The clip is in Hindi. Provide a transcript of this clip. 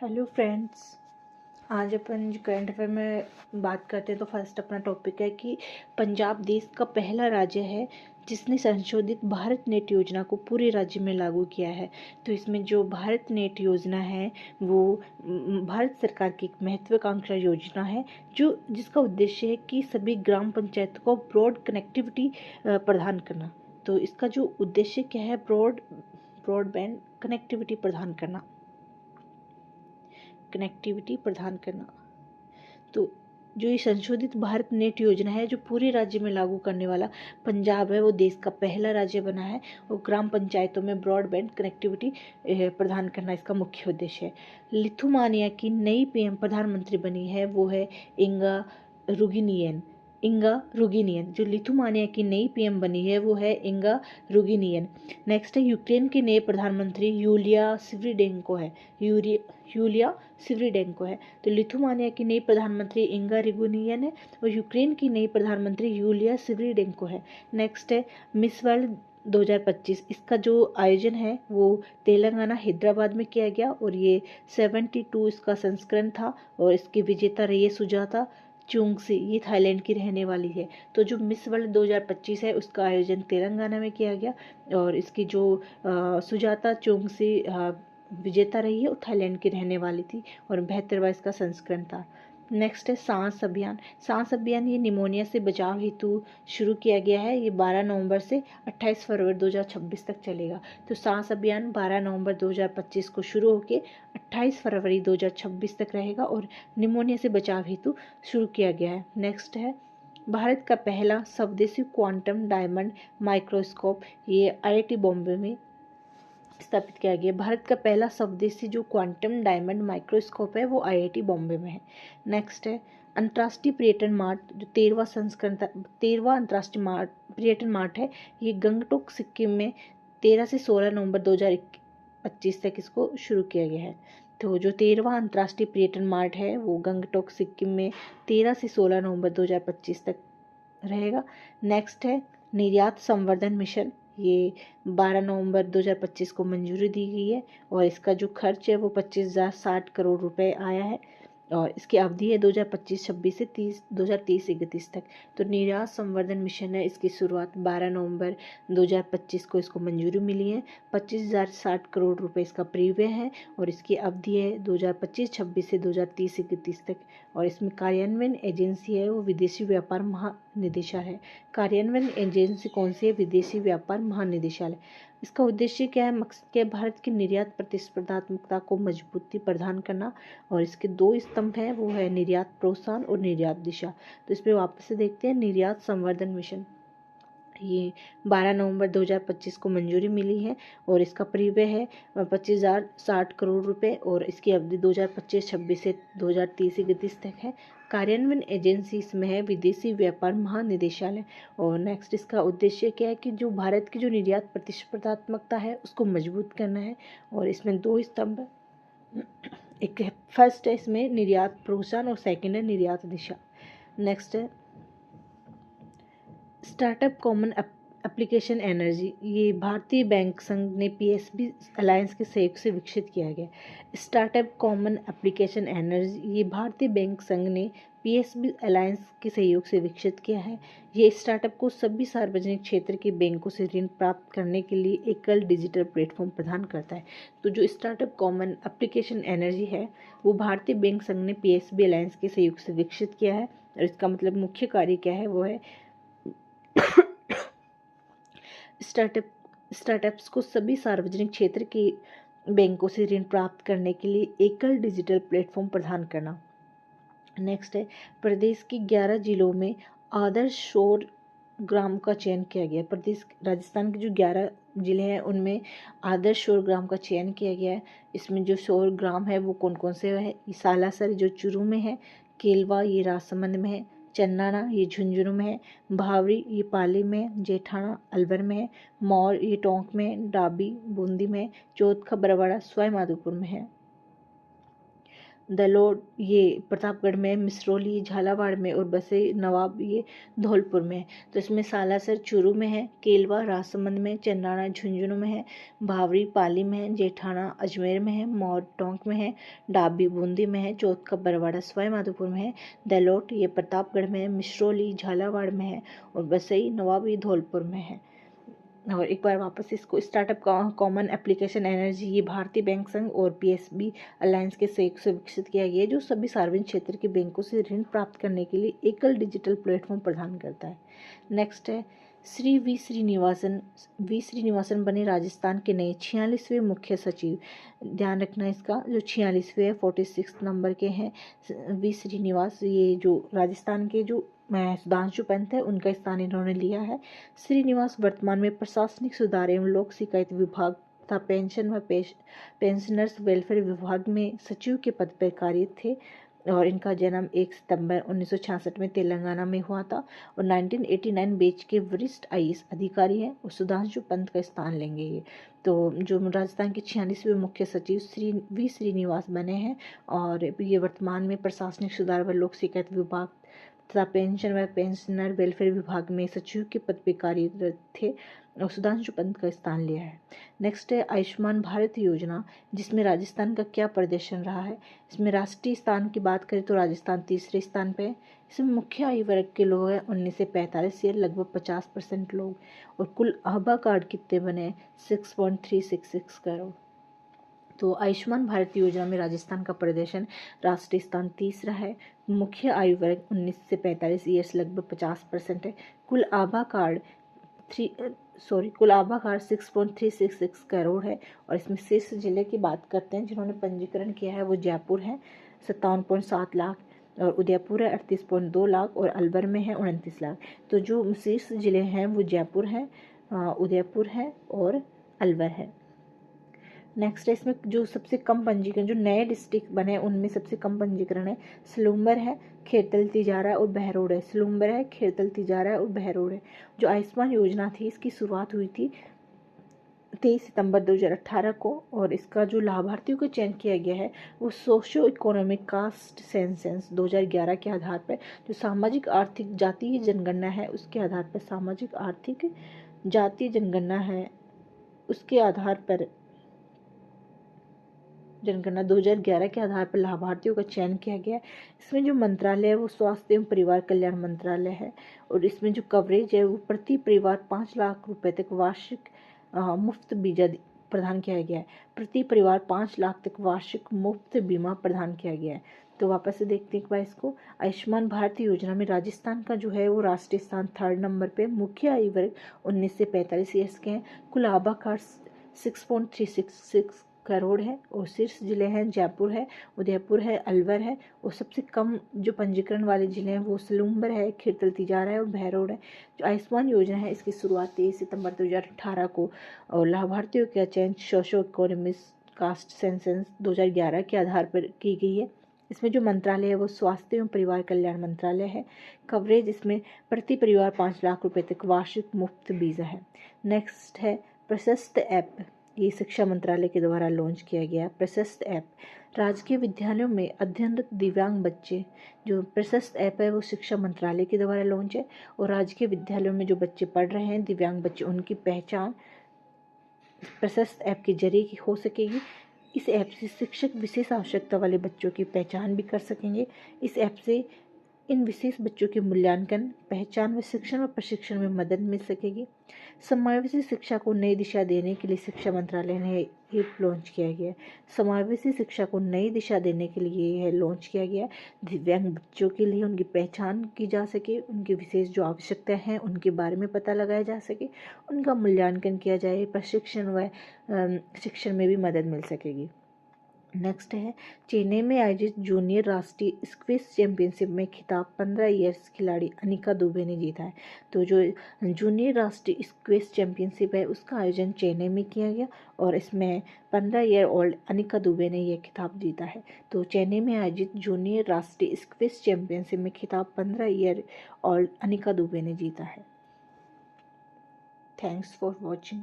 Hello friends. आज अपन जो करंट अफेयर में बात करते हैं तो फर्स्ट अपना टॉपिक है कि पंजाब देश का पहला राज्य है जिसने संशोधित भारत नेट योजना को पूरे राज्य में लागू किया है। तो इसमें जो भारत नेट योजना है वो भारत सरकार की एक महत्वाकांक्षा योजना है जो जिसका उद्देश्य है कि सभी ग्राम पंचायतों को ब्रॉड कनेक्टिविटी प्रदान करना। तो इसका जो उद्देश्य क्या है, ब्रॉडबैंड कनेक्टिविटी प्रदान करना। तो जो ये संशोधित भारत नेट योजना है जो पूरे राज्य में लागू करने वाला पंजाब है वो देश का पहला राज्य बना है और ग्राम पंचायतों में ब्रॉडबैंड कनेक्टिविटी प्रदान करना इसका मुख्य उद्देश्य है। लिथुआनिया की नई पीएम प्रधानमंत्री बनी है वो है इंगा रुगिनियन। जो लिथुआनिया की नई पीएम बनी है वो है इंगा रुगिनियन। नेक्स्ट है यूक्रेन के नए प्रधानमंत्री यूलिया सिवरीडेंको है। तो लिथुआनिया की नई प्रधानमंत्री इंगा रिगुनियन है और यूक्रेन की नई प्रधानमंत्री यूलिया सिवरीडेंको है। नेक्स्ट है मिस वर्ल्ड 2025। इसका जो आयोजन है वो तेलंगाना हैदराबाद में किया गया और ये 72 इसका संस्करण था और इसकी विजेता रही है सुजाता चुंगसी। ये थाईलैंड की रहने वाली है। तो जो मिस वर्ल्ड 2025 है उसका आयोजन तेलंगाना में किया गया और इसकी जो सुजाता चुंगसी विजेता रही है वो थाईलैंड की रहने वाली थी और 72वां इसका संस्करण था। नेक्स्ट है सांस अभियान ये निमोनिया से बचाव हेतु शुरू किया गया है। ये 12 नवंबर से 28 फरवरी 2026 तक चलेगा। तो सांस अभियान 12 नवंबर 2025 को शुरू होकर 28 फरवरी 2026 तक रहेगा और निमोनिया से बचाव हेतु शुरू किया गया है। नेक्स्ट है भारत का पहला स्वदेशी क्वांटम डायमंड माइक्रोस्कोप, ये आईआईटी बॉम्बे में स्थापित किया गया। भारत का पहला स्वदेशी जो क्वांटम डायमंड माइक्रोस्कोप है वो आईआईटी बॉम्बे में है। नेक्स्ट है अंतर्राष्ट्रीय पर्यटन मार्ट जो 13वां अंतर्राष्ट्रीय पर्यटन मार्ट है। ये गंगटोक सिक्किम में 13 से 16 नवंबर 2025 तक इसको शुरू किया गया है। तो जो 13वां अंतर्राष्ट्रीय पर्यटन मार्ट है वो गंगटोक सिक्किम में 13 से 16 नवंबर 2025 तक रहेगा। नेक्स्ट है निर्यात संवर्धन मिशन। ये 12 नवंबर 2025 को मंजूरी दी गई है और इसका जो खर्च है वो 25,060 करोड़ रुपए आया है और इसकी अवधि है 2025-26 से 2030-31 तक। तो निर्यात संवर्धन मिशन है, इसकी शुरुआत 12 नवंबर 2025 को इसको मंजूरी मिली है। 25,060 करोड़ रुपए इसका प्रीव्यय है और इसकी अवधि है 2025-26 से 2030-31 तक और इसमें कार्यान्वयन एजेंसी है वो विदेशी व्यापार महानिदेशालय है। कार्यान्वयन एजेंसी कौन सी है? विदेशी व्यापार महानिदेशालय। इसका उद्देश्य क्या है? मकसद क्या है? भारत की निर्यात प्रतिस्पर्धात्मकता को मजबूती प्रदान करना और इसके दो स्तंभ हैं वो है निर्यात प्रोत्साहन और निर्यात दिशा। तो इस पर वापस से देखते हैं निर्यात संवर्धन मिशन। ये 12 नवंबर 2025 को मंजूरी मिली है और इसका परिव्यय है 25,060 करोड़ रुपए और इसकी अवधि 2025-26 से 2030-31 तक है। कार्यान्वयन एजेंसी इसमें है विदेशी व्यापार महानिदेशालय। और नेक्स्ट इसका उद्देश्य क्या है कि जो भारत की जो निर्यात प्रतिस्पर्धात्मकता है उसको मजबूत करना है और इसमें दो स्तंभ है। एक फर्स्ट है इसमें निर्यात प्रोत्साहन और सेकंड है निर्यात दिशा। नेक्स्ट है स्टार्टअप कॉमन एप्लीकेशन एनर्जी। ये भारतीय बैंक संघ ने पीएसबी अलायंस के सहयोग से विकसित किया गया। स्टार्टअप कॉमन एप्लीकेशन एनर्जी ये भारतीय बैंक संघ ने पीएसबी अलायंस के सहयोग से विकसित किया है। ये स्टार्टअप को सभी सार्वजनिक क्षेत्र के बैंकों से ऋण प्राप्त करने के लिए एकल डिजिटल प्लेटफॉर्म प्रदान करता है। तो जो स्टार्टअप कॉमन एप्लीकेशन एनर्जी है वो भारतीय बैंक संघ ने पीएसबी अलायंस के सहयोग से विकसित किया है और इसका मतलब मुख्य कार्य क्या है वो है स्टार्टअप्स को सभी सार्वजनिक क्षेत्र के बैंकों से ऋण प्राप्त करने के लिए एकल डिजिटल प्लेटफॉर्म प्रदान करना। नेक्स्ट है प्रदेश के 11 जिलों में आदर्श सौर ग्राम का चयन किया गया। प्रदेश राजस्थान के जो 11 जिले हैं उनमें आदर्श सौर ग्राम का चयन किया गया है। इसमें जो सौर ग्राम है वो कौन कौन से है? सालासर जो चूरू में है, केलवा ये राजसमंद में है, चन्नाना ये झुंझुनू में है, भावरी ये पाली में है, जेठाना अलवर में है, मौर ये टोंक में है, डाबी बूंदी में है, चौथका बरवाड़ा सवाई माधोपुर में है। दलोड ये प्रतापगढ़ में, मिसरौली झालावाड़ में, और बसई नवाब ये धौलपुर में है। तो इसमें सालासर चूरू में है, केलवा राजसमंद में, चंद्राना झुंझुनू में है, भावरी पाली में है, जेठाना अजमेर में है, मौर टोंक में है, डाबी बूंदी में है, चौथका बरवाड़ा सवाई माधोपुर में है, दलोट ये प्रतापगढ़ में है, मिसरौली झालावाड़ में है, और बसई नवाब ये धौलपुर में है। और एक बार वापस इसको स्टार्टअप कॉमन एप्लीकेशन एनर्जी ये भारतीय बैंक संघ और पीएसबी अलायंस के सहयोग से विकसित किया गया है, जो सभी सार्वजनिक क्षेत्र के बैंकों से ऋण प्राप्त करने के लिए एकल डिजिटल प्लेटफॉर्म प्रदान करता है। नेक्स्ट है श्री वी श्रीनिवासन बने राजस्थान के नए 46वें मुख्य सचिव। ध्यान रखना इसका, जो 46वें है 46 नंबर के हैं वी श्रीनिवास, ये जो राजस्थान के जो सुधांशु पंत है उनका स्थान इन्होंने लिया है। श्रीनिवास वर्तमान में प्रशासनिक सुधार एवं लोक शिकायत विभाग तथा पेंशन व पेंशनर्स वेलफेयर विभाग में सचिव के पद पर कार्यरत थे, और इनका जन्म 1 सितंबर 1966 में तेलंगाना में हुआ था, और 1989 बैच के वरिष्ठ आईएएस अधिकारी हैं, और सुधांशु पंत का स्थान लेंगे ये। तो जो राजस्थान के 46वें मुख्य सचिव वी श्रीनिवास बने हैं, और ये वर्तमान में प्रशासनिक सुधार व लोक शिकायत विभाग तथा पेंशन व पेंशनर वेलफेयर विभाग में सचिव के पद पर कार्यरत थे, और सुधांशु पंत का स्थान लिया है। नेक्स्ट है आयुष्मान भारत योजना, जिसमें राजस्थान का क्या प्रदर्शन रहा है। इसमें राष्ट्रीय स्थान की बात करें तो राजस्थान तीसरे स्थान पे है। इसमें मुख्य आयु वर्ग के लोग हैं 19 से 45 ईयर, लगभग 50% लोग, और कुल आभा कार्ड कितने बने 6.366 करोड़। तो आयुष्मान भारत योजना में राजस्थान का प्रदर्शन राष्ट्रीय स्थान तीसरा है। मुख्य आयु वर्ग 19 से 45 ईयर्स, लगभग 50% है। कुल आभा कार्ड 6.366 करोड़ है, और इसमें शीर्ष जिले की बात करते हैं जिन्होंने पंजीकरण किया है, वो जयपुर है 57.7 लाख, और उदयपुर है 38.2 लाख, और अलवर में है 29 लाख। तो जो शीर्ष जिले हैं वो जयपुर है, उदयपुर है और अलवर है। नेक्स्ट है इसमें जो सबसे कम पंजीकरण, जो नए डिस्ट्रिक्ट बने उनमें सबसे कम पंजीकरण है सलूम्बर है, खेरतल तिजारा और बहरोड है। सलूम्बर है, खेरतल तिजारा और बहरोड है। जो आयुष्मान योजना थी इसकी शुरुआत हुई थी 23 सितंबर 2018 को, और इसका जो लाभार्थियों का चयन किया गया है वो सोशियो इकोनॉमिक कास्ट सेंसस 2011 के आधार पर, जो सामाजिक आर्थिक जातीय जनगणना है उसके आधार पर, सामाजिक आर्थिक जातीय जनगणना है उसके आधार पर, जनगणना 2011 के आधार पर लाभार्थियों का चयन किया गया। इसमें जो मंत्रालय है वो स्वास्थ्य एवं परिवार कल्याण मंत्रालय है, और इसमें जो कवरेज है वो प्रति परिवार 5 लाख रुपए तक वार्षिक मुफ्त बीमा प्रदान किया गया है। प्रति परिवार 5 लाख तक वार्षिक मुफ्त बीमा प्रदान किया गया है। तो वापस से देखते हैं एक बार इसको। आयुष्मान भारत योजना में राजस्थान का जो है वो राष्ट्रीय स्थान 3rd नंबर पे। मुख्य आयु वर्ग 19 से 45 ईयर्स के हैं। कुल आभा कार्ड 6.366 करोड़ है, और शीर्ष जिले हैं जयपुर है, उदयपुर है, अलवर है, और सबसे कम जो पंजीकरण वाले जिले हैं वो सलूम्बर है, खेरतल तिजारा है और बहरोड है। जो आयुष्मान योजना है इसकी शुरुआत 23 सितंबर 2018 को, और लाभार्थियों का चयन सोशो इकोनॉमिक कास्ट सेंसस 2011 के आधार पर की गई है। इसमें जो मंत्रालय है वो स्वास्थ्य एवं परिवार कल्याण मंत्रालय है। कवरेज इसमें प्रति परिवार 5 लाख रुपए तक वार्षिक मुफ्त वीजा है। नेक्स्ट है प्रशस्त ऐप, ये शिक्षा मंत्रालय के द्वारा लॉन्च किया गया प्रशस्त ऐप। राजकीय विद्यालयों में अध्ययनरत दिव्यांग बच्चे, जो प्रशस्त ऐप है वो शिक्षा मंत्रालय के द्वारा लॉन्च है, और राजकीय विद्यालयों में जो बच्चे पढ़ रहे हैं दिव्यांग बच्चे, उनकी पहचान प्रशस्त ऐप के जरिए हो सकेगी। इस ऐप से शिक्षक विशेष आवश्यकता वाले बच्चों की पहचान भी कर सकेंगे। इस ऐप से इन विशेष बच्चों के मूल्यांकन, पहचान व शिक्षण व प्रशिक्षण में मदद मिल सकेगी। समावेशी शिक्षा को नई दिशा देने के लिए शिक्षा मंत्रालय ने ये लॉन्च किया गया है। समावेशी शिक्षा को नई दिशा देने के लिए यह लॉन्च किया गया। दिव्यांग बच्चों के लिए उनकी पहचान की जा सके, उनकी विशेष जो आवश्यकताएं हैं उनके बारे में पता लगाया जा सके, उनका मूल्यांकन किया जाए, प्रशिक्षण व शिक्षण में भी मदद मिल सकेगी। नेक्स्ट है चेन्नई में आयोजित जूनियर राष्ट्रीय स्क्वैश चैंपियनशिप में खिताब 15 ईयर्स खिलाड़ी अनिका दुबे ने जीता है। तो जो जूनियर राष्ट्रीय स्क्वैश चैंपियनशिप है उसका आयोजन चेन्नई में किया गया, और इसमें 15 ईयर ओल्ड अनिका दुबे ने यह खिताब जीता है। तो चेन्नई में आयोजित जूनियर राष्ट्रीय स्क्वैश चैंपियनशिप में खिताब 15 ईयर ओल्ड अनिका दुबे ने जीता है। Thanks for watching.